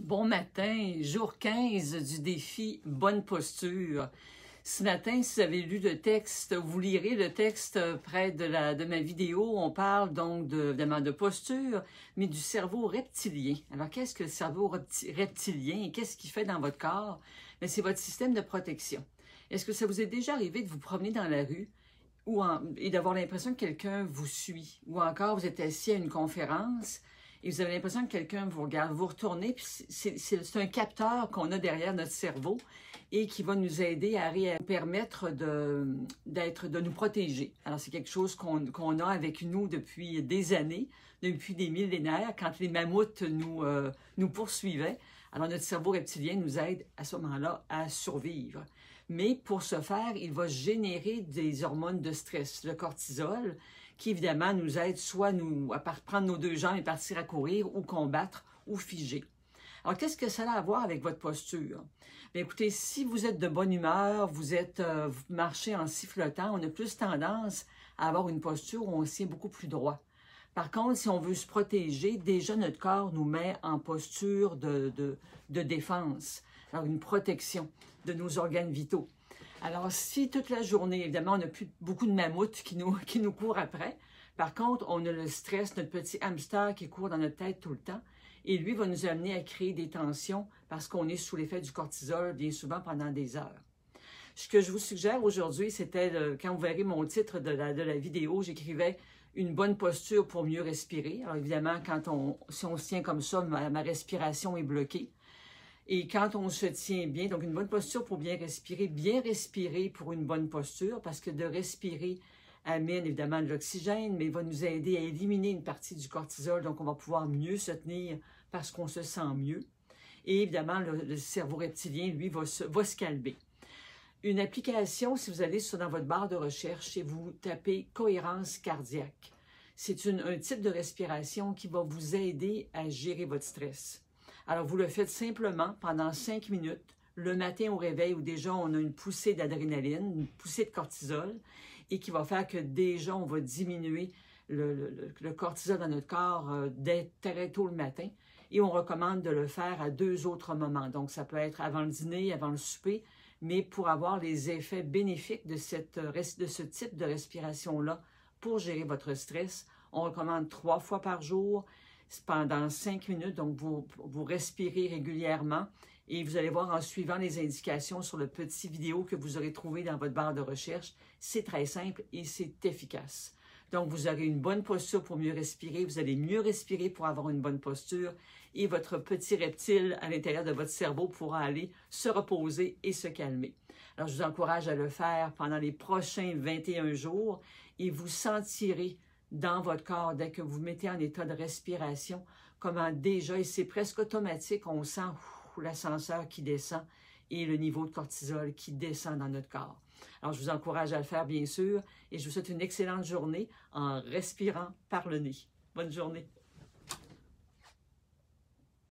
Bon matin, jour 15 du défi Bonne posture. Ce matin, si vous avez lu le texte, vous lirez le texte près de ma vidéo. On parle donc évidemment de posture, mais du cerveau reptilien. Alors, qu'est-ce que le cerveau reptilien et qu'est-ce qu'il fait dans votre corps? C'est votre système de protection. Est-ce que ça vous est déjà arrivé de vous promener dans la rue et d'avoir l'impression que quelqu'un vous suit? Ou encore, vous êtes assis à une conférence et vous avez l'impression que quelqu'un vous regarde, vous retournez, puis c'est un capteur qu'on a derrière notre cerveau et qui va nous aider à nous permettre de nous protéger. Alors, c'est quelque chose qu'on a avec nous depuis des années, depuis des millénaires, quand les mammouths nous poursuivaient. Alors, notre cerveau reptilien nous aide à ce moment-là à survivre. Mais pour ce faire, il va générer des hormones de stress, le cortisol, qui évidemment nous aide soit à prendre nos deux jambes et partir à courir ou combattre ou figer. Alors, qu'est-ce que ça a à voir avec votre posture? Bien, écoutez, si vous êtes de bonne humeur, vous marchez en sifflotant, on a plus tendance à avoir une posture où on se tient beaucoup plus droit. Par contre, si on veut se protéger, déjà notre corps nous met en posture de défense, alors une protection de nos organes vitaux. Alors, si toute la journée, évidemment, on n'a plus beaucoup de mammouths qui nous courent après, par contre, on a le stress, notre petit hamster qui court dans notre tête tout le temps, et lui va nous amener à créer des tensions parce qu'on est sous l'effet du cortisol bien souvent pendant des heures. Ce que je vous suggère aujourd'hui, c'était, quand vous verrez mon titre de la vidéo, j'écrivais « Une bonne posture pour mieux respirer ». Alors évidemment, si on se tient comme ça, ma respiration est bloquée. Et quand on se tient bien, donc une bonne posture pour bien respirer pour une bonne posture, parce que de respirer amène évidemment de l'oxygène, mais va nous aider à éliminer une partie du cortisol, donc on va pouvoir mieux se tenir parce qu'on se sent mieux. Et évidemment, le cerveau reptilien, lui, va se calmer. Une application, si vous allez dans votre barre de recherche et vous tapez « cohérence cardiaque », c'est un type de respiration qui va vous aider à gérer votre stress. Alors, vous le faites simplement pendant 5 minutes, le matin au réveil où déjà on a une poussée d'adrénaline, une poussée de cortisol, et qui va faire que déjà on va diminuer le cortisol dans notre corps dès très tôt le matin. Et on recommande de le faire à 2 autres moments. Donc, ça peut être avant le dîner, avant le souper, mais pour avoir les effets bénéfiques de ce type de respiration-là pour gérer votre stress, on recommande 3 fois par jour, pendant 5 minutes, donc vous respirez régulièrement et vous allez voir en suivant les indications sur le petit vidéo que vous aurez trouvé dans votre barre de recherche. C'est très simple et c'est efficace. Donc, vous aurez une bonne posture pour mieux respirer, vous allez mieux respirer pour avoir une bonne posture et votre petit reptile à l'intérieur de votre cerveau pourra aller se reposer et se calmer. Alors, je vous encourage à le faire pendant les prochains 21 jours et vous sentirez dans votre corps, dès que vous mettez en état de respiration, comment déjà, et c'est presque automatique, on sent l'ascenseur qui descend et le niveau de cortisol qui descend dans notre corps. Alors, je vous encourage à le faire, bien sûr, et je vous souhaite une excellente journée en respirant par le nez. Bonne journée.